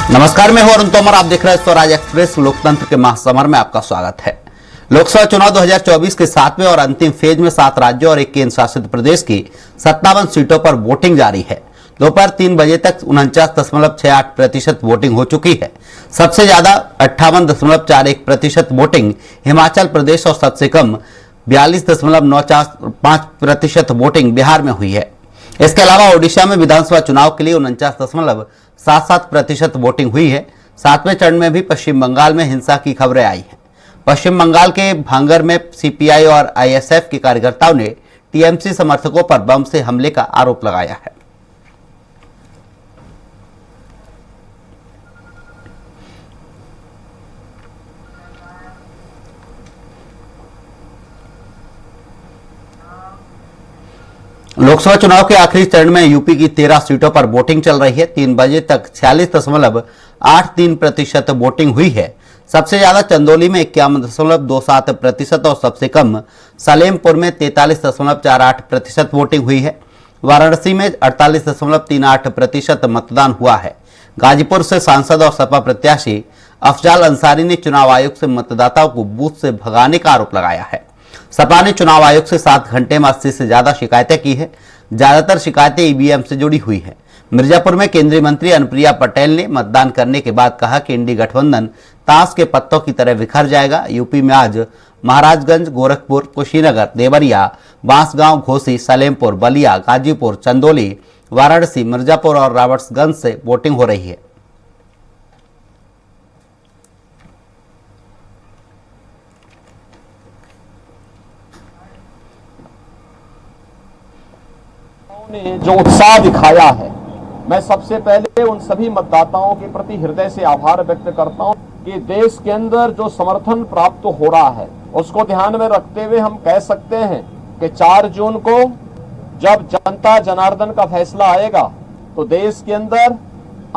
नमस्कार, मैं हूं अरुण तोमर। आप देख रहे हैं स्वराज एक्सप्रेस। लोकतंत्र के महासमर में आपका स्वागत है। लोकसभा चुनाव 2024 के 7वें और अंतिम फेज में 7 राज्यों और 1 केंद्र शासित प्रदेश की 57 सीटों पर वोटिंग जारी है। दोपहर 3 बजे तक 49.68% वोटिंग हो चुकी है। सबसे ज्यादा 58.41% वोटिंग हिमाचल प्रदेश और सबसे कम 42.95% वोटिंग बिहार में हुई है। इसके अलावा ओडिशा में विधानसभा चुनाव के लिए 49.77% वोटिंग हुई है। 7वें चरण में भी पश्चिम बंगाल में हिंसा की खबरें आई हैं। पश्चिम बंगाल के भांगर में सीपीआई और आईएसएफ के कार्यकर्ताओं ने टीएमसी समर्थकों पर बम से हमले का आरोप लगाया है। लोकसभा चुनाव के आखिरी चरण में यूपी की 13 सीटों पर वोटिंग चल रही है। 3 बजे तक 46.83% वोटिंग हुई है। सबसे ज्यादा चंदौली में 51.27% और सबसे कम सलेमपुर में 43.48% वोटिंग हुई है। वाराणसी में 48.38% मतदान हुआ है। गाजीपुर से सांसद और सपा प्रत्याशी अफजाल अंसारी ने चुनाव आयोग से मतदाताओं को बूथ से भगाने का आरोप लगाया है। सपा ने चुनाव आयोग से 7 घंटे में 80 से ज्यादा शिकायतें की है। ज्यादातर शिकायतें ईवीएम से जुड़ी हुई है। मिर्जापुर में केंद्रीय मंत्री अनुप्रिया पटेल ने मतदान करने के बाद कहा कि इंडी गठबंधन ताश के पत्तों की तरह बिखर जाएगा। यूपी में आज महाराजगंज, गोरखपुर, कुशीनगर, देवरिया, बांसगांव, घोसी, सलेमपुर, बलिया, गाजीपुर, चंदौली, वाराणसी, मिर्जापुर और राबर्ट्सगंज से वोटिंग हो रही है। ने जो उत्साह दिखाया है, मैं सबसे पहले उन सभी मतदाताओं के प्रति हृदय से आभार व्यक्त करता हूं कि देश के अंदर जो समर्थन प्राप्त हो रहा है उसको ध्यान में रखते हुए हम कह सकते हैं कि 4 जून को जब जनता जनार्दन का फैसला आएगा तो देश के अंदर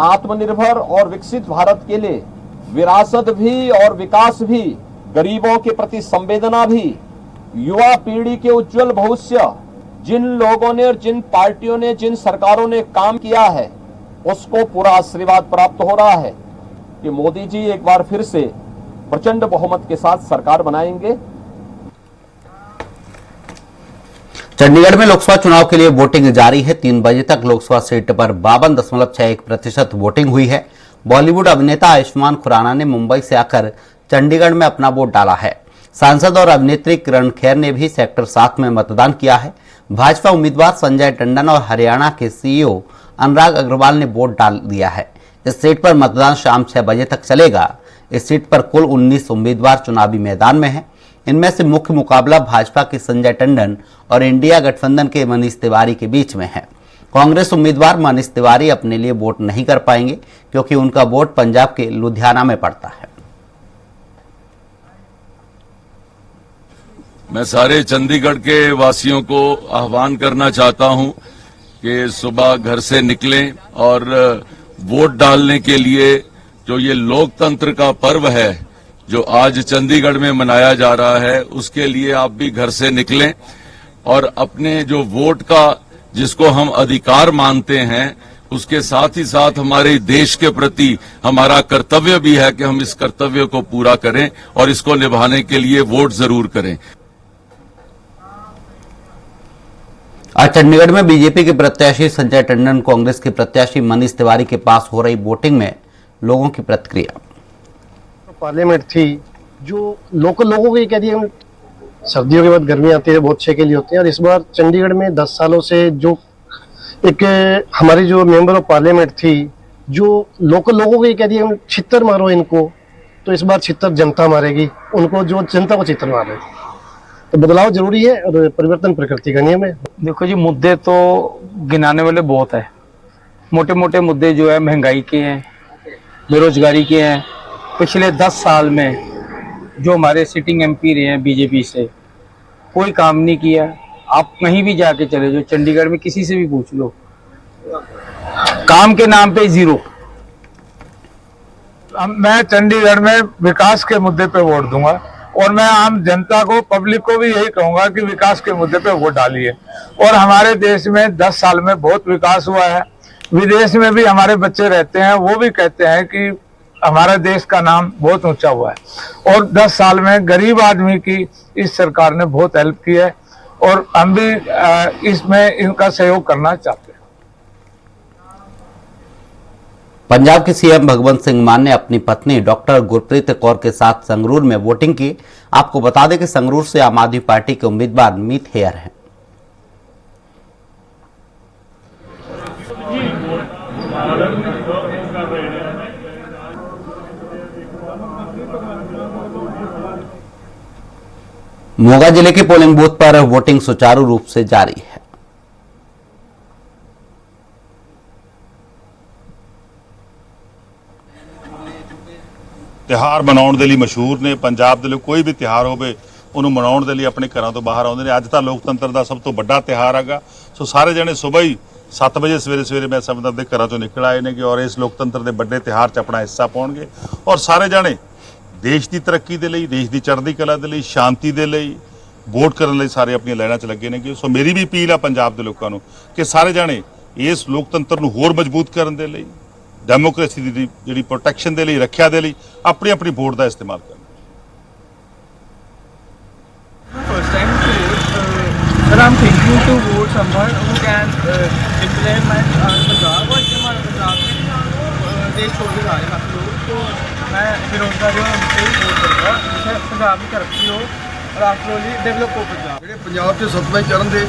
आत्मनिर्भर और विकसित भारत के लिए विरासत भी और विकास भी, गरीबों के प्रति संवेदना भी, युवा पीढ़ी के उज्जवल भविष्य, जिन लोगों ने और जिन पार्टियों ने, जिन सरकारों ने काम किया है उसको पूरा आशीर्वाद प्राप्त हो रहा है कि मोदी जी एक बार फिर से प्रचंड बहुमत के साथ सरकार बनाएंगे। चंडीगढ़ में लोकसभा चुनाव के लिए वोटिंग जारी है। 3 बजे तक लोकसभा सीट पर 52.61% वोटिंग हुई है। बॉलीवुड अभिनेता आयुष्मान खुराना ने मुंबई से आकर चंडीगढ़ में अपना वोट डाला है। सांसद और अभिनेत्री किरण खेर ने भी सेक्टर 7 में मतदान किया है। भाजपा उम्मीदवार संजय टंडन और हरियाणा के सीईओ अनुराग अग्रवाल ने वोट डाल दिया है। इस सीट पर मतदान शाम 6 बजे तक चलेगा। इस सीट पर कुल 19 उम्मीदवार चुनावी मैदान में हैं। इनमें से मुख्य मुकाबला भाजपा के संजय टंडन और इंडिया गठबंधन के मनीष तिवारी के बीच में है। कांग्रेस उम्मीदवार मनीष तिवारी अपने लिए वोट नहीं कर पाएंगे क्योंकि उनका वोट पंजाब के लुधियाना में पड़ता है। मैं सारे चंडीगढ़ के वासियों को आह्वान करना चाहता हूं कि सुबह घर से निकलें और वोट डालने के लिए जो ये लोकतंत्र का पर्व है जो आज चंडीगढ़ में मनाया जा रहा है उसके लिए आप भी घर से निकलें और अपने जो वोट का जिसको हम अधिकार मानते हैं उसके साथ ही साथ हमारे देश के प्रति हमारा कर्तव्य भी है कि हम इस कर्तव्य को पूरा करें और इसको निभाने के लिए वोट जरूर करें। आज चंडीगढ़ में बीजेपी के प्रत्याशी संजय टंडन, कांग्रेस के प्रत्याशी मनीष तिवारी के पास हो रही वोटिंग में लोगों की प्रतिक्रिया। पार्लियामेंट थी जो लोकल लोगों को ये कह दिया, सर्दियों के बाद गर्मी आती है, बहुत छह के लिए होते हैं। और इस बार चंडीगढ़ में 10 सालों से जो एक हमारी जो मेंबर ऑफ पार्लियामेंट थी जो लोकल लोगों को ये कह दिया छित्तर मारो इनको, तो इस बार छित्तर जनता मारेगी उनको, जो जनता को छित्तर मारे। तो बदलाव जरूरी है और परिवर्तन प्रकृति का नियम है। देखो जी, मुद्दे तो गिनाने वाले बहुत है। मोटे मोटे मुद्दे जो है महंगाई के हैं, बेरोजगारी के हैं। पिछले 10 साल में जो हमारे सिटिंग एमपी रहे हैं बीजेपी से, कोई काम नहीं किया। आप कहीं भी जाके चले जाओ, चंडीगढ़ में किसी से भी पूछ लो, काम के नाम पे 0। मैं चंडीगढ़ में विकास के मुद्दे पे वोट दूंगा और मैं आम जनता को, पब्लिक को भी यही कहूंगा कि विकास के मुद्दे पे वोट डालिए। और हमारे देश में 10 साल में बहुत विकास हुआ है। विदेश में भी हमारे बच्चे रहते हैं, वो भी कहते हैं कि हमारे देश का नाम बहुत ऊंचा हुआ है। और 10 साल में गरीब आदमी की इस सरकार ने बहुत हेल्प की है और हम भी इसमें इनका सहयोग करना चाहते हैं। पंजाब के सीएम भगवंत सिंह मान ने अपनी पत्नी डॉक्टर गुरप्रीत कौर के साथ संगरूर में वोटिंग की। आपको बता दें कि संगरूर से आम आदमी पार्टी के उम्मीदवार मीत हेयर हैं। मोगा जिले के पोलिंग बूथ पर वोटिंग सुचारू रूप से जारी है। ਤਿਉਹਾਰ ਮਨਾਉਣ ਦੇ ਲਈ ਮਸ਼ਹੂਰ ਨੇ। ਪੰਜਾਬ ਦੇ ਲਈ ਕੋਈ ਵੀ ਤਿਉਹਾਰ ਹੋਵੇ ਉਹਨੂੰ ਮਨਾਉਣ ਦੇ ਲਈ ਆਪਣੇ ਘਰਾਂ ਤੋਂ ਬਾਹਰ ਆਉਂਦੇ ਨੇ। ਅੱਜ ਤਾਂ ਲੋਕਤੰਤਰ ਦਾ ਸਭ ਤੋਂ ਵੱਡਾ ਤਿਉਹਾਰ ਹੈਗਾ। ਸੋ ਸਾਰੇ ਜਣੇ ਸਵੇਰ ਹੀ 7 ਵਜੇ ਸਵੇਰੇ ਮੈਂ ਸਮਝਦਾ ਦੇ ਘਰਾਂ ਤੋਂ ਨਿਕਲ ਆਏ ਨੇ ਕਿ ਔਰ ਇਸ ਲੋਕਤੰਤਰ ਦੇ ਵੱਡੇ ਤਿਉਹਾਰ 'ਚ ਆਪਣਾ ਹਿੱਸਾ ਪਾਉਣਗੇ ਔਰ ਸਾਰੇ ਜਣੇ ਦੇਸ਼ ਦੀ ਤਰੱਕੀ ਦੇ ਲਈ, ਦੇਸ਼ ਦੀ ਚੜ੍ਹਦੀ ਕਲਾ ਦੇ ਲਈ, ਸ਼ਾਂਤੀ ਦੇ ਲਈ ਵੋਟ ਕਰਨ ਲਈ ਸਾਰੇ ਆਪਣੀਆਂ ਲਾਈਨਾਂ 'ਚ ਲੱਗੇ ਨੇ। ਸੋ ਮੇਰੀ ਵੀ ਅਪੀਲ ਆ ਪੰਜਾਬ ਦੇ ਲੋਕਾਂ ਨੂੰ ਕਿ ਸਾਰੇ ਜਣੇ ਇਸ ਲੋਕਤੰਤਰ ਨੂੰ ਹੋਰ ਮਜ਼ਬੂਤ ਕਰਨ ਦੇ ਲਈ, डेमोक्रेसी की जी प्रोटेक्शन के लिए, रक्षा के लिए अपनी अपनी वोट का इस्तेमाल करना। First time to vote, but I'm thinking to vote someone who can implement our Punjab और हमारे पंजाब में देश छोड़ के जा रहे हैं लोग, तो मैं बेरोजगारी से वोट करूँगा जिससे पंजाब की तरक्की हो और आफ्टर ऑल डेवलप हो पंजाब। ਜਿਹੜੇ ਪੰਜਾਬ 'ਚ 7ਵੇਂ ਚਰਨ ਦੇ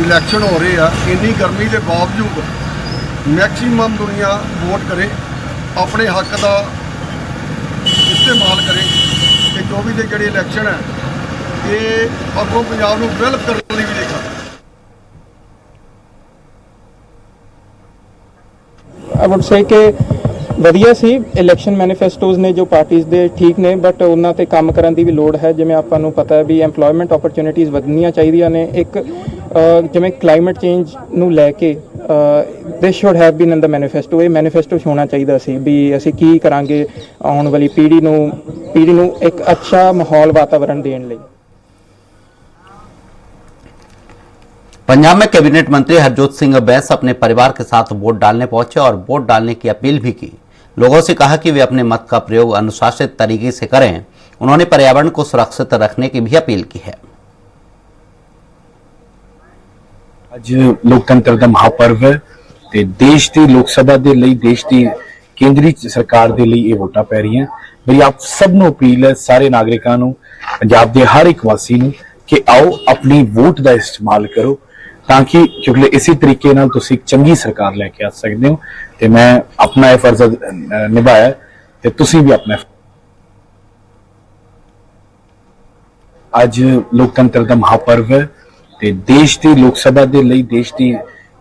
ਇਲੈਕਸ਼ਨ ਹੋ ਰਹੇ ਆ, ਇੰਨੀ ਗਰਮੀ ਦੇ ਬਾਵਜੂਦ मैक्सिमम दुनिया वोट करे, अपने हक का इस्तेमाल करे कि जो भी जो इलैक्शन है ये अगों पंजाब को डेवलप करने लिए भी देखा। आई वुड से कि ਵਧੀਆ ਸੀ। ਇਲੈਕਸ਼ਨ ਮੈਨੀਫੈਸਟੋਜ਼ ਨੇ ਜੋ ਪਾਰਟੀਆਂ ਦੇ ਠੀਕ ਨੇ, ਬਟ ਉਹਨਾਂ ਤੇ ਕੰਮ ਕਰਨ ਦੀ ਵੀ ਲੋੜ ਹੈ। ਜਿਵੇਂ ਆਪਾਂ ਨੂੰ ਪਤਾ ਹੈ ਵੀ ਐਮਪਲੋਇਮੈਂਟ ਓਪਰਚੁਨਿਟੀਜ਼ ਵਧਣੀਆਂ ਚਾਹੀਦੀਆਂ ਨੇ। ਇੱਕ ਜਿਵੇਂ ਕਲਾਈਮੇਟ ਚੇਂਜ ਨੂੰ ਲੈ ਕੇ this should have been in the manifesto. ਇਹ ਮੈਨੀਫੈਸਟੋ ਹੋਣਾ ਚਾਹੀਦਾ ਸੀ ਵੀ ਅਸੀਂ ਕੀ ਕਰਾਂਗੇ ਆਉਣ ਵਾਲੀ ਪੀੜ੍ਹੀ ਨੂੰ ਇੱਕ ਅੱਛਾ ਮਾਹੌਲ ਵਾਤਾਵਰਣ ਦੇਣ ਲਈ। पंजाब में कैबिनेट मंत्री हरजोत सिंह बैस अपने परिवार के साथ वोट डालने पहुंचे और वोट डालने की अपील भी की। लोगों से कहा कि वे अपने मत का प्रयोग अनुशासित तरीके से करें। उन्होंने पर्यावरण को सुरक्षित रखने की भी अपील की है। ਅੱਜ ਲੋਕਤੰਤਰ ਦਾ ਮਹਾਪਰਵ ਹੈ ਤੇ ਦੇਸ਼ ਦੀ ਲੋਕ ਸਭਾ ਦੇ ਲਈ, ਦੇਸ਼ ਦੀ ਕੇਂਦਰੀ ਸਰਕਾਰ ਦੇ ਲਈ ਇਹ ਵੋਟਾਂ ਪੈ ਰਹੀਆਂ। ਮੇਰੀ ਆਪ ਸਭ ਨੂੰ ਅਪੀਲ ਹੈ, ਸਾਰੇ ਨਾਗਰਿਕਾਂ ਨੂੰ, ਪੰਜਾਬ ਦੇ ਹਰ ਇੱਕ ਵਾਸੀ ਨੂੰ ਕਿ ਆਓ ਆਪਣੀ ਵੋਟ ਦਾ ਇਸਤੇਮਾਲ ਕਰੋ ਤਾਂ ਕਿ ਕਿਉਂਕਿ ਇਸੇ ਤਰੀਕੇ ਨਾਲ ਤੁਸੀਂ ਇੱਕ ਚੰਗੀ ਸਰਕਾਰ ਲੈ ਕੇ ਆ ਸਕਦੇ ਹੋ। ਤੇ ਮੈਂ ਆਪਣਾ ਇਹ ਫਰਜ਼ ਨਿਭਾਇਆ ਤੇ ਤੁਸੀਂ ਵੀ ਆਪਣਾ। ਅੱਜ ਲੋਕਤੰਤਰ ਦਾ ਮਹਾਪਰਵ ਹੈ ਤੇ ਦੇਸ਼ ਦੀ ਲੋਕ ਸਭਾ ਦੇ ਲਈ, ਦੇਸ਼ ਦੀ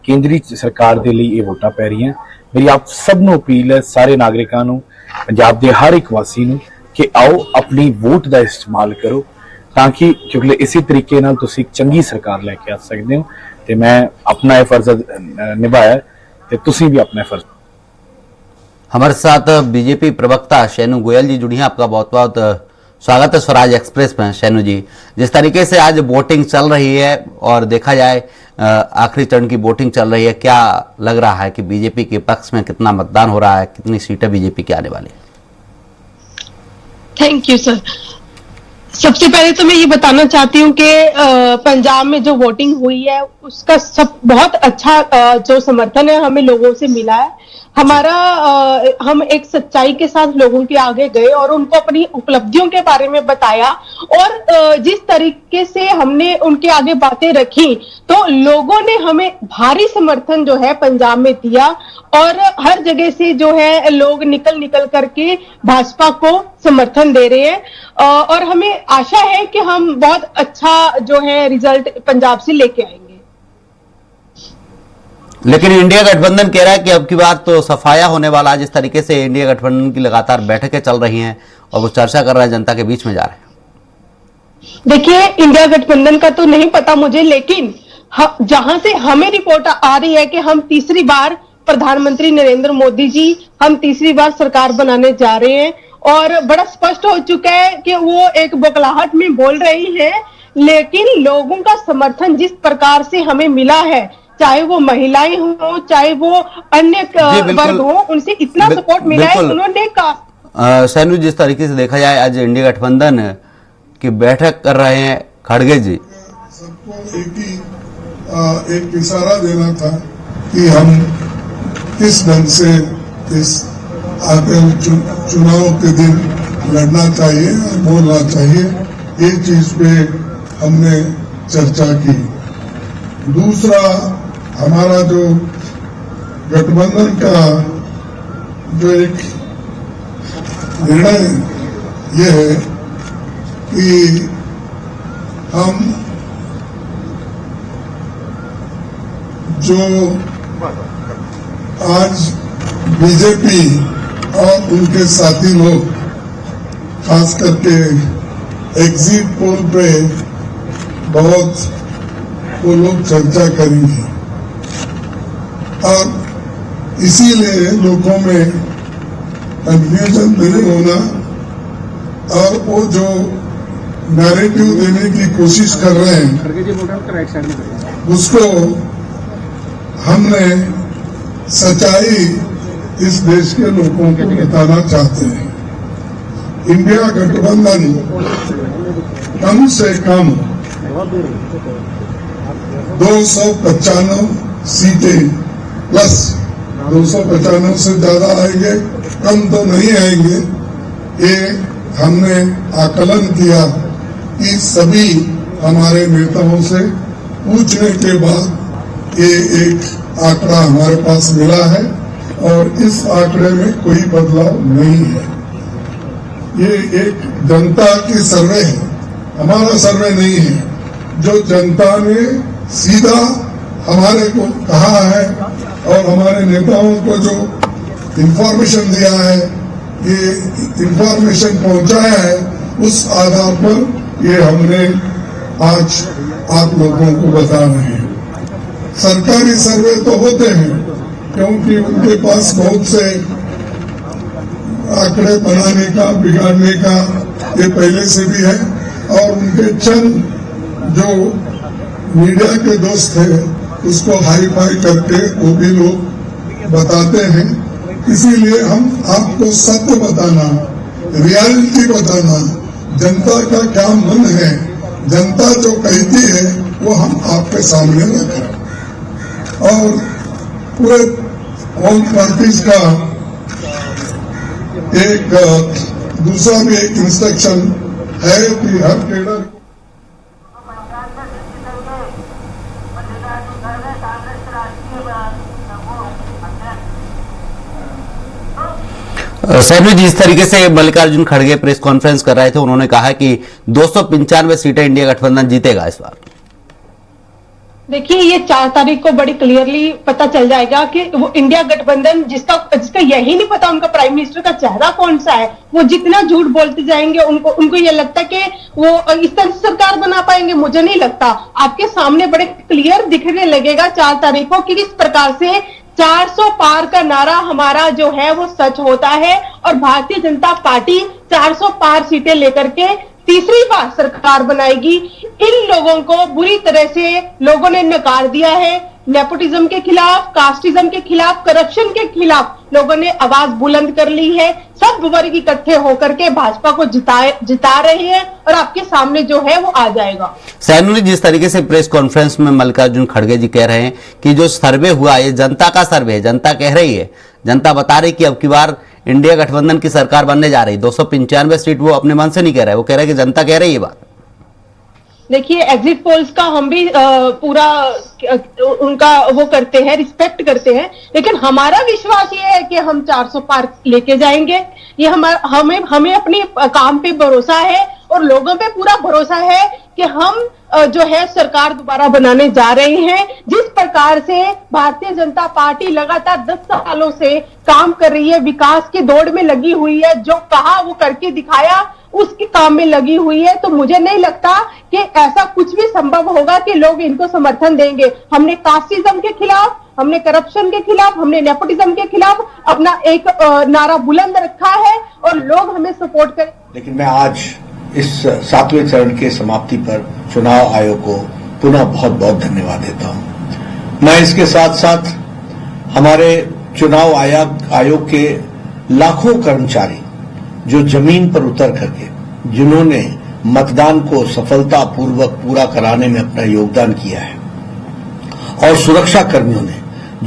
ਕੇਂਦਰੀ ਸਰਕਾਰ ਦੇ ਲਈ ਇਹ ਵੋਟਾਂ ਪੈ ਰਹੀਆਂ। ਮੇਰੀ ਆਪ ਸਭ ਨੂੰ ਅਪੀਲ ਹੈ, ਸਾਰੇ ਨਾਗਰਿਕਾਂ ਨੂੰ, ਪੰਜਾਬ ਦੇ ਹਰ ਇੱਕ ਵਾਸੀ ਨੂੰ ਕਿ ਆਓ ਆਪਣੀ ਵੋਟ ਦਾ ਇਸਤੇਮਾਲ ਕਰੋ ਤਾਂ ਕਿ ਕਿਉਂਕਿ ਇਸੇ ਤਰੀਕੇ ਨਾਲ ਤੁਸੀਂ ਇੱਕ ਚੰਗੀ ਸਰਕਾਰ ਲੈ ਕੇ ਆ ਸਕਦੇ ਹੋ। ਤੇ ਮੈਂ ਆਪਣਾ ਇਹ ਫਰਜ਼ ਨਿਭਾਇਆ ਤੇ ਤੁਸੀਂ ਵੀ ਆਪਣਾ ਫਰਜ਼। हमारे साथ बीजेपी प्रवक्ता शैनू गोयल जी जुड़ी हैं। आपका बहुत बहुत स्वागत है स्वराज एक्सप्रेस में। शैनू जी, जिस तरीके से आज वोटिंग चल रही है और देखा जाए आखिरी चरण की वोटिंग चल रही है, क्या लग रहा है कि बीजेपी के पक्ष में कितना मतदान हो रहा है, कितनी सीटें बीजेपी की आने वाली है? Thank you sir. सबसे पहले तो मैं ये बताना चाहती हूँ कि पंजाब में जो वोटिंग हुई है उसका बहुत अच्छा जो समर्थन है हमें लोगों से मिला है। हम एक सच्चाई के साथ लोगों के आगे गए और उनको अपनी उपलब्धियों के बारे में बताया और जिस तरीके से हमने उनके आगे बातें रखी तो लोगों ने हमें भारी समर्थन जो है पंजाब में दिया और हर जगह से जो है लोग निकल करके भाजपा को समर्थन दे रहे हैं और हमें आशा है कि हम बहुत अच्छा जो है रिजल्ट पंजाब से लेके आएंगे। लेकिन इंडिया गठबंधन कह रहा है कि अब की बार तो सफाया होने वाला है। जिस तरीके से इंडिया गठबंधन की लगातार बैठकें चल रही हैं और वो चर्चा कर रहा है, जनता के बीच में जा रहे हैं। देखिए, इंडिया गठबंधन का तो नहीं पता मुझे, लेकिन जहां से हमें रिपोर्ट आ रही है कि हम तीसरी बार प्रधानमंत्री नरेंद्र मोदी जी हम तीसरी बार सरकार बनाने जा रहे हैं और बड़ा स्पष्ट हो चुका है कि वो एक बौखलाहट में बोल रही है, लेकिन लोगों का समर्थन जिस प्रकार से हमें मिला है, चाहे वो महिलाएं हो, चाहे वो अन्य वर्ग हो, उनसे इतना सपोर्ट मिला है। उन्होंने सैनू, जिस तरीके से देखा जाए आज इंडिया गठबंधन की बैठक कर रहे हैं खड़गे जी, सबको एक इशारा देना था कि हम किस ढंग से इस आगे चुनाव के दिन लड़ना चाहिए और बोलना चाहिए, ये चीज पे हमने चर्चा की। दूसरा, हमारा जो गठबंधन का जो एक निर्णय ये है कि हम जो आज बीजेपी और उनके साथी लोग खास करके एग्जिट पोल पे बहुत वो लोग चर्चा करेंगे और इसीलिए लोगों में कंफ्यूजन नहीं होना और वो जो नैरेटिव देने की कोशिश कर रहे हैं उसको हमने सच्चाई इस देश के लोगों को बताना चाहते हैं। इंडिया गठबंधन कम से कम 295 सीटें प्लस 295 से ज्यादा आएंगे, कम तो नहीं आएंगे। ये हमने आकलन किया कि सभी हमारे नेताओं से पूछने के बाद ये एक आंकड़ा हमारे पास मिला है और इस आंकड़े में कोई बदलाव नहीं है। ये एक जनता की सर्वे है, हमारा सर्वे नहीं है। जो जनता ने सीधा हमारे को कहा है और हमारे नेताओं को जो इंफॉर्मेशन दिया है, ये इंफॉर्मेशन पहुंचाया है, उस आधार पर ये हमने आज आप लोगों को बता रहे हैं। सरकारी सर्वे तो होते हैं क्योंकि उनके पास बहुत से आंकड़े बनाने का, बिगाड़ने का ये पहले से भी है और उनके चंद जो मीडिया के दोस्त है उसको हाई फाई करके वो भी लोग बताते हैं। इसीलिए हम आपको सत्य बताना, रियलिटी बताना, जनता का क्या मन है, जनता जो कहती है वो हम आपके सामने रख रहे हैं। और पूरे ऑल पार्टीज का एक दूसरा भी एक इंस्ट्रक्शन है कि हर कैडर सैनू जी, जिस तरीके से मल्लिकार्जुन खड़गे प्रेस कॉन्फ्रेंस कर रहे थे, उन्होंने कहा कि 295 सीटें इंडिया गठबंधन जीतेगा इस बार। देखिए, ये 4 तारीख को बड़ी क्लियरली पता चल जाएगा कि वो इंडिया गठबंधन जिसका यही नहीं पता उनका प्राइम मिनिस्टर का चेहरा कौन सा है, वो जितना झूठ बोलते जाएंगे उनको ये लगता है कि वो इस तरह से सरकार बना पाएंगे। मुझे नहीं लगता। आपके सामने बड़े क्लियर दिखने लगेगा 4 तारीख को कि किस प्रकार से 400 पार का नारा हमारा जो है वो सच होता है और भारतीय जनता पार्टी 400 पार सीटें लेकर के तीसरी बार सरकार बनाएगी। इन लोगों को बुरी तरह से लोगों ने नकार दिया है। नेपोटिज्म के खिलाफ, कास्टिज्म के खिलाफ, करप्शन के खिलाफ लोगों ने आवाज बुलंद कर ली है। सब वर्ग इकट्ठे होकर के भाजपा को जिता रहे हैं और आपके सामने जो है वो आ जाएगा। सैनू ने जिस तरीके से प्रेस कॉन्फ्रेंस में मल्लिकार्जुन खड़गे जी कह रहे हैं कि जो सर्वे हुआ ये जनता का सर्वे है, जनता कह रही है, जनता बता रही कि अब की बार इंडिया गठबंधन की सरकार बनने जा रही। 295 सीट वो अपने मन से नहीं कह रहा है, वो कह रहा है कि जनता कह रही है बात। देखिए, एग्जिट पोल्स का हम भी पूरा उनका वो करते हैं, रिस्पेक्ट करते हैं, लेकिन हमारा विश्वास ये है कि हम 400 पार लेके जाएंगे। ये हमें अपने काम पे भरोसा है और लोगों पे पूरा भरोसा है कि हम जो है सरकार दोबारा बनाने जा रहे हैं। जिस प्रकार से भारतीय जनता पार्टी लगातार 10 सालों से काम कर रही है, विकास की दौड़ में लगी हुई है, जो कहा वो करके दिखाया, उसके काम में लगी हुई है, तो मुझे नहीं लगता कि ऐसा कुछ भी संभव होगा कि लोग इनको समर्थन देंगे। हमने कास्टिज्म के खिलाफ, हमने करप्शन के खिलाफ, हमने नेपोटिज्म के खिलाफ अपना एक नारा बुलंद रखा है और लोग हमें सपोर्ट करें। लेकिन मैं आज इस 7वें चरण के समाप्ति पर चुनाव आयोग को पुनः बहुत बहुत धन्यवाद देता हूं। मैं इसके साथ साथ हमारे चुनाव आयोग के लाखों कर्मचारी जो जमीन पर उतर करके जिन्होंने मतदान को सफलतापूर्वक पूरा कराने में अपना योगदान किया है, और सुरक्षा कर्मियों ने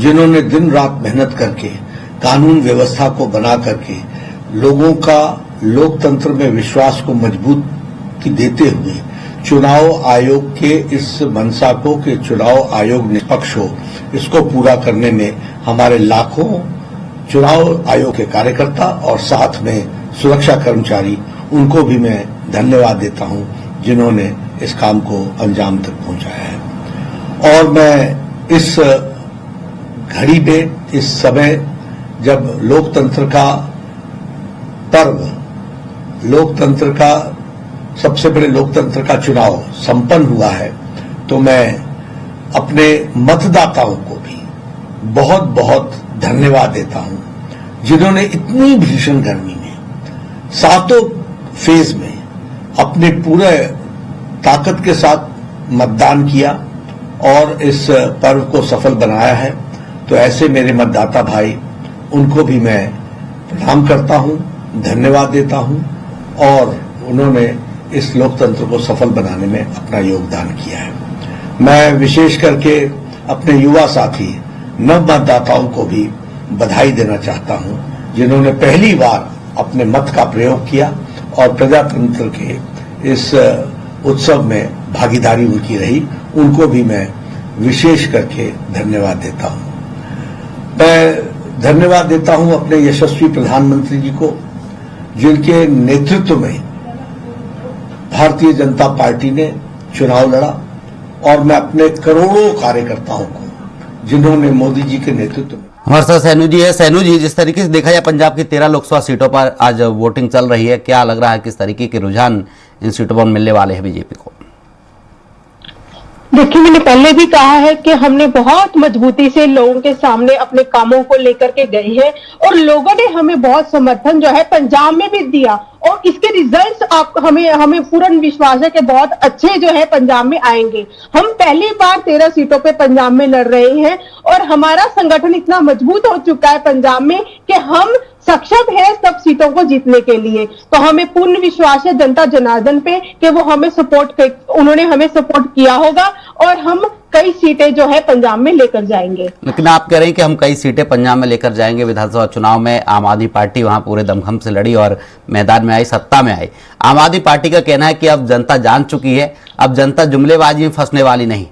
जिन्होंने दिन रात मेहनत करके कानून व्यवस्था को बना करके लोगों का लोकतंत्र में विश्वास को मजबूती देते हुए चुनाव आयोग के इस मंशा को कि चुनाव आयोग निष्पक्ष हो, इसको पूरा करने में हमारे लाखों चुनाव आयोग के कार्यकर्ता और साथ में सुरक्षा कर्मचारी, उनको भी मैं धन्यवाद देता हूं जिन्होंने इस काम को अंजाम तक पहुंचाया है। और मैं इस घड़ी में, इस समय जब लोकतंत्र का पर्व, लोकतंत्र का सबसे बड़े लोकतंत्र का चुनाव संपन्न हुआ है, तो मैं अपने मतदाताओं को भी बहुत बहुत धन्यवाद देता हूं जिन्होंने इतनी भीषण गर्मी में सातों फेज में अपने पूरे ताकत के साथ मतदान किया और इस पर्व को सफल बनाया है। तो ऐसे मेरे मतदाता भाई, उनको भी मैं प्रणाम करता हूं, धन्यवाद देता हूं, और उन्होंने इस लोकतंत्र को सफल बनाने में अपना योगदान किया है। मैं विशेष करके अपने युवा साथी नव मतदाताओं को भी बधाई देना चाहता हूं जिन्होंने पहली बार अपने मत का प्रयोग किया और प्रजातंत्र के इस उत्सव में भागीदारी उनकी रही, उनको भी मैं विशेष करके धन्यवाद देता हूं। मैं धन्यवाद देता हूं अपने यशस्वी प्रधानमंत्री जी को, जिनके नेतृत्व में भारतीय जनता पार्टी ने चुनाव लड़ा, और मैं अपने करोड़ों कार्यकर्ताओं को जिन्होंने मोदी जी के नेतृत्व में। हमारे साथ सैनू जी है। सैनू जी, जिस तरीके से देखा जाए पंजाब की 13 लोकसभा सीटों पर आज वोटिंग चल रही है, क्या लग रहा है किस तरीके के रुझान इन सीटों पर मिलने वाले हैं बीजेपी को? देखिए, मैंने पहले भी कहा है कि हमने बहुत मजबूती से लोगों के सामने अपने कामों को लेकर के गए हैं, और लोगों ने हमें बहुत समर्थन जो है पंजाब में भी दिया, और इसके रिजल्ट्स आप हमें पूर्ण विश्वास है कि बहुत अच्छे जो है पंजाब में आएंगे। हम पहली बार 13 सीटों पे पंजाब में लड़ रहे हैं, और हमारा संगठन इतना मजबूत हो चुका है पंजाब में कि हम सक्षम है सब सीटों को जीतने के लिए। तो हमें पूर्ण विश्वास है जनता जनार्दन पे कि वो हमें उन्होंने हमें सपोर्ट किया होगा, और हम कई सीटें जो है पंजाब में लेकर जाएंगे। लेकिन आप कह रहे हैं कि हम कई सीटें पंजाब में लेकर जाएंगे। विधानसभा चुनाव में आम आदमी पार्टी वहां पूरे दमखम से लड़ी और मैदान में आई, सत्ता में आई। आम आदमी पार्टी का कहना है कि अब जनता जान चुकी है, अब जनता जुमलेबाजी में फंसने वाली नहीं।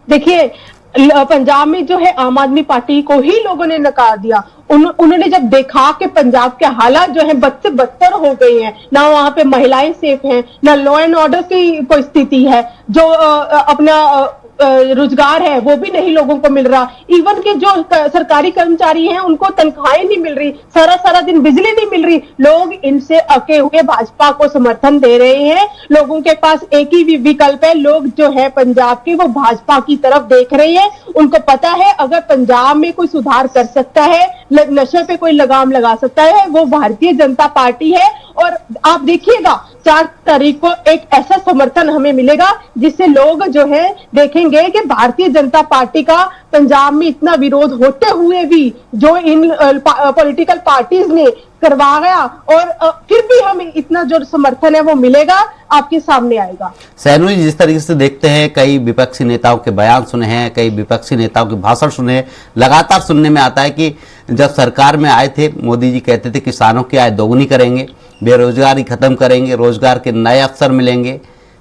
देखिए, पंजाब में जो है आम आदमी पार्टी को ही लोगों ने नकार दिया। उन्होंने जब देखा कि पंजाब के हालात जो है बद से बदतर हो गए हैं, ना वहां पे महिलाएं सेफ हैं, ना लॉ एंड ऑर्डर की कोई स्थिति है, जो अपना रोजगार है वो भी नहीं लोगों को मिल रहा, इवन के जो सरकारी कर्मचारी हैं उनको तनख्वाहें नहीं मिल रही, सारा दिन बिजली नहीं मिल रही। लोग इनसे अके हुए भाजपा को समर्थन दे रहे हैं। लोगों के पास एक ही विकल्प है, लोग जो है पंजाब के वो भाजपा की तरफ देख रहे हैं। उनको पता है अगर पंजाब में कोई सुधार कर सकता है, नशे पे कोई लगाम लगा सकता है, वो भारतीय जनता पार्टी है। और आप देखिएगा 4 तारीख को एक ऐसा समर्थन हमें मिलेगा जिससे लोग जो है देखेंगे कि भारतीय जनता पार्टी का पंजाब में इतना विरोध होते हुए भी जो इन पॉलिटिकल पार्टीज ने करवाया, और फिर भी हमें इतना जो समर्थन है वो मिलेगा, आपके सामने आएगा। सैनू जी, जिस तरीके से देखते हैं, कई विपक्षी नेताओं के बयान सुने हैं, कई विपक्षी नेताओं के भाषण सुने हैं, लगातार सुनने में आता है कि जब सरकार में आए थे मोदी जी कहते थे किसानों की आय दोगुनी करेंगे, बेरोजगारी खत्म करेंगे, रोजगार के नए अवसर मिलेंगे,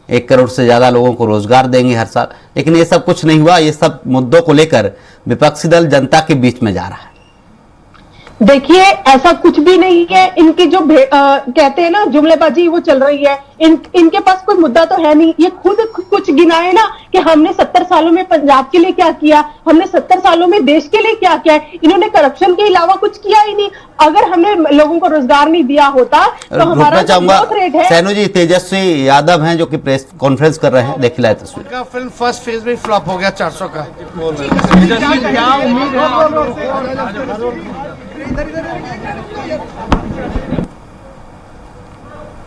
1 करोड़ से ज्यादा लोगों को रोजगार देंगे हर साल। लेकिन ये सब कुछ नहीं हुआ। ये सब मुद्दों को लेकर विपक्षी दल जनता के बीच में जा रहा है। देखिए, ऐसा कुछ भी नहीं है। इनकी जो कहते हैं ना जुमलेबाजी, वो चल रही है। इनके पास कोई मुद्दा तो है नहीं। ये खुद कुछ गिनाए ना कि हमने 70 सालों में पंजाब के लिए क्या किया, हमने 70 सालों में देश के लिए क्या किया है। इन्होंने करप्शन के अलावा कुछ किया ही नहीं। अगर हमने लोगों को रोजगार नहीं दिया होता तो हमारा ग्रोथ रेट है। सैनू जी, तेजस्वी यादव हैं जो कि प्रेस कॉन्फ्रेंस कर रहे हैं, देख लाए तस्वीर। का फिल्म फर्स्ट फेज में फ्लॉप हो गया 400 का। क्या उम्मीद है?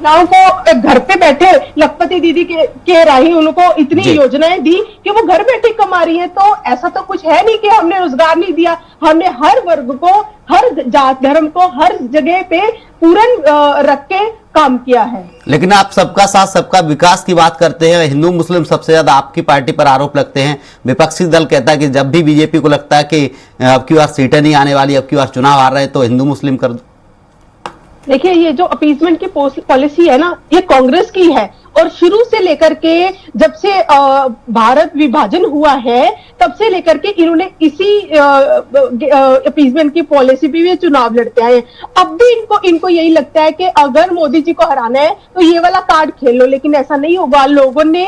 महिलाओं को घर पे बैठे लखपति दीदी के राही उनको इतनी योजनाएं दी कि वो घर बैठे कमा रही है। तो ऐसा तो कुछ है नहीं कि हमने रोजगार नहीं दिया, हमने हर वर्ग को, हर जात धर्म को, हर जगह पे पूरन रख के काम किया है। लेकिन आप सबका साथ सबका विकास की बात करते हैं, हिंदू मुस्लिम सबसे ज्यादा आपकी पार्टी पर आरोप लगते हैं। विपक्षी दल कहता है कि जब भी बीजेपी को लगता है कि अब की बार सीटें नहीं आने वाली, अब की बार चुनाव आ रहे हैं, तो हिंदू मुस्लिम कर दो। देखिए, ये जो अपीजमेंट की पॉलिसी है ना, ये कांग्रेस की है और शुरू से लेकर के जब से भारत विभाजन हुआ है तब से लेकर के इन्होंने इसी अपीजमेंट की पॉलिसी पे भी चुनाव लड़ते आए। अब भी इनको यही लगता है कि अगर मोदी जी को हराना है तो ये वाला कार्ड खेल लो, लेकिन ऐसा नहीं होगा। लोगों ने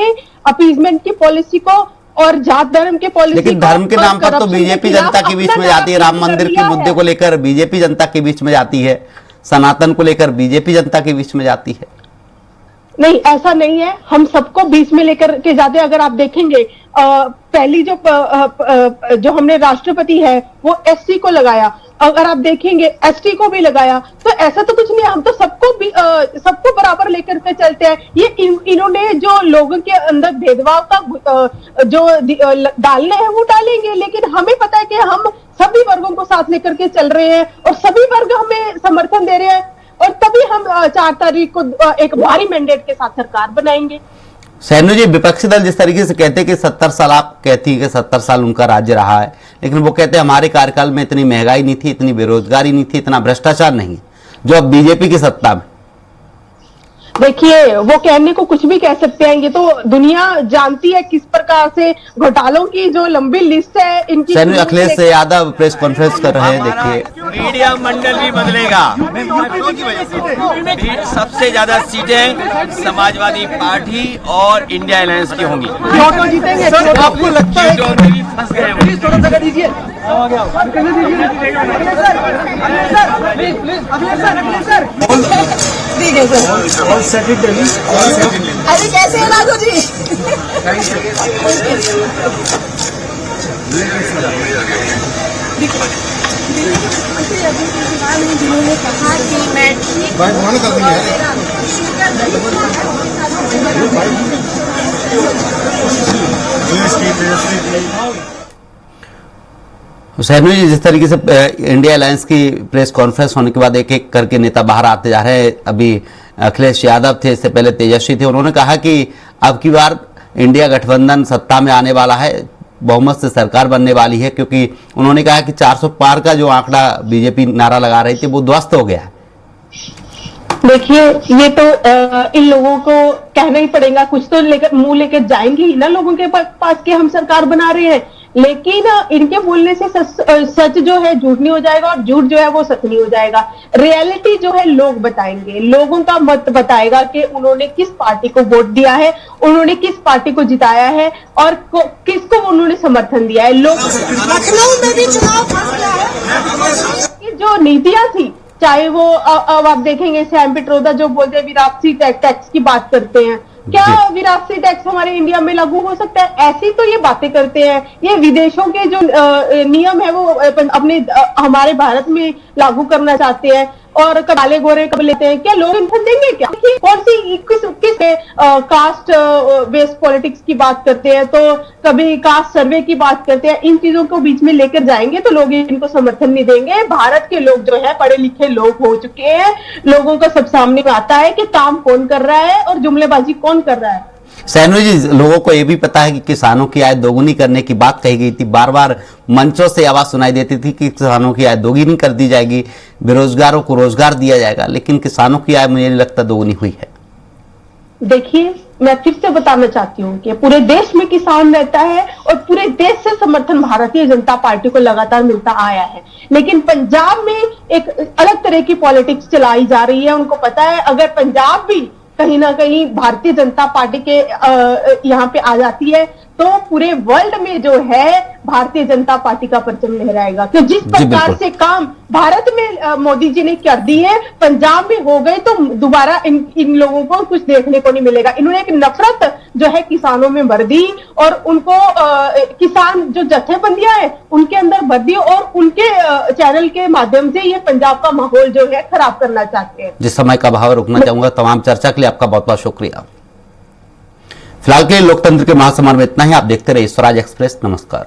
अपीजमेंट की पॉलिसी को और जात धर्म के पॉलिसी, लेकिन धर्म के नाम पर तो बीजेपी जनता के बीच में जाती है। राम मंदिर के मुद्दे को लेकर बीजेपी जनता के बीच में जाती है, सनातन को लेकर बीजेपी जनता के बीच में जाती है। नहीं, ऐसा नहीं है, हम सबको बीच में लेकर के जाते हैं। अगर आप देखेंगे पहली जो हमने राष्ट्रपति है वो एससी को लगाया, अगर आप देखेंगे एसटी को भी लगाया, तो ऐसा तो कुछ नहीं, हम तो सबको बराबर लेकर के चलते हैं। ये इन्होंने जो लोगों के अंदर भेदभाव का जो डालना है वो डालेंगे, लेकिन हमें पता है कि हम सभी वर्गों को साथ लेकर के चल रहे हैं और सभी वर्ग हमें समर्थन दे रहे हैं और तभी हम 4 तारीख को एक भारी मैंडेट के साथ सरकार बनाएंगे। सैनू जी, विपक्षी दल जिस तरीके से कहते हैं कि 70 साल, आप कहती हैं कि 70 साल उनका राज्य रहा है, लेकिन वो कहते हैं हमारे कार्यकाल में इतनी महंगाई नहीं थी, इतनी बेरोजगारी नहीं थी, इतना भ्रष्टाचार नहीं है जो अब बीजेपी की सत्ता में। देखिए, वो कहने को कुछ भी कह सकते हैं, ये तो दुनिया जानती है किस प्रकार से घोटालों की जो लंबी लिस्ट है इनकी। सैनू, अखिलेश यादव प्रेस कॉन्फ्रेंस कर रहे हैं, देखिए। मीडिया मंडल भी बदलेगा। सबसे ज्यादा सीटें समाजवादी पार्टी और इंडिया अलायंस की होंगी। क्यों जीतेंगे? आपको लगता है फंस गए? थोड़ा सा दीजिए। अरे कैसे है राघव जी? जिन्होंने कहा कि मैं सैनू जी, जिस तरीके से इंडिया अलायंस की प्रेस कॉन्फ्रेंस होने के बाद एक एक करके नेता बाहर आते जा रहे हैं। अभी अखिलेश यादव थे, इससे पहले तेजस्वी थे, उन्होंने कहा कि अब की बार इंडिया गठबंधन सत्ता में आने वाला है, बहुमत से सरकार बनने वाली है, क्योंकि उन्होंने कहा कि 400 पार का जो आंकड़ा बीजेपी नारा लगा रही थी वो ध्वस्त हो गया है। देखिए, ये तो इन लोगों को कहना ही पड़ेगा, कुछ तो लेकर मुंह लेकर जाएंगे ही ना लोगों के पास कि हम सरकार बना रहे हैं, लेकिन इनके बोलने से सच जो है झूठ नहीं हो जाएगा और झूठ जो है वो सच नहीं हो जाएगा। रियलिटी जो है लोग बताएंगे, लोगों का मत बताएगा कि उन्होंने किस पार्टी को वोट दिया है, उन्होंने किस पार्टी को जिताया है और किसको उन्होंने समर्थन दिया है। लोग लखनऊ में भी चुनाव फंस गया है। जो नीतियां थी, चाहे वो अब आप देखेंगे सैम पित्रोदा जो बोलते हैं विरासती टैक्स की बात करते हैं, क्या विरासती टैक्स हमारे इंडिया में लागू हो सकता है? ऐसी तो ये बातें करते हैं। ये विदेशों के जो नियम है वो अपने हमारे भारत में लागू करना चाहते हैं और काले गोरे कब लेते हैं, क्या लोग इनको देंगे? क्या कौन सी किस कास्ट बेस्ड पॉलिटिक्स की बात करते हैं, तो कभी कास्ट सर्वे की बात करते हैं। इन चीजों को बीच में लेकर जाएंगे तो लोग इनको समर्थन नहीं देंगे। भारत के लोग जो है पढ़े लिखे लोग हो चुके हैं, लोगों को सब सामने आता है कि काम कौन कर रहा है और जुमलेबाजी कौन कर रहा है। सैनू जी, लोगों को यह भी पता है कि किसानों की आय दोगुनी करने की बात कही गई थी, बार बार मंचों से आवाज सुनाई देती थी कि किसानों की आय दोगुनी कर दी जाएगी, बेरोजगारों को रोजगार दिया जाएगा, लेकिन किसानों की आय मुझे नहीं लगता दोगुनी हुई है। देखिए, मैं फिर से बताना चाहती हूँ कि पूरे देश में किसान रहता है और पूरे देश से समर्थन भारतीय जनता पार्टी को लगातार मिलता आया है, लेकिन पंजाब में एक अलग तरह की पॉलिटिक्स चलाई जा रही है। उनको पता है अगर पंजाब भी कहीं ना कहीं भारतीय जनता पार्टी के यहाँ पे आ जाती है तो पूरे वर्ल्ड में जो है भारतीय जनता पार्टी का परचम लहराएगा। कि जिस प्रकार से काम भारत में मोदी जी ने कर दिए, पंजाब में हो गए, तो दोबारा इन लोगों को कुछ देखने को नहीं मिलेगा। इन्होंने एक नफरत जो है किसानों में भर दी और उनको किसान जो जत्थेबंदियां हैं उनके अंदर भर दी और उनके चैनल के माध्यम से ये पंजाब का माहौल जो है खराब करना चाहते हैं। जिस समय का भाव रुकना चाहूंगा। तमाम चर्चा के लिए आपका बहुत बहुत शुक्रिया। फिलहाल के लिए लोकतंत्र के महासमर में इतना ही। आप देखते रहिए स्वराज एक्सप्रेस। नमस्कार।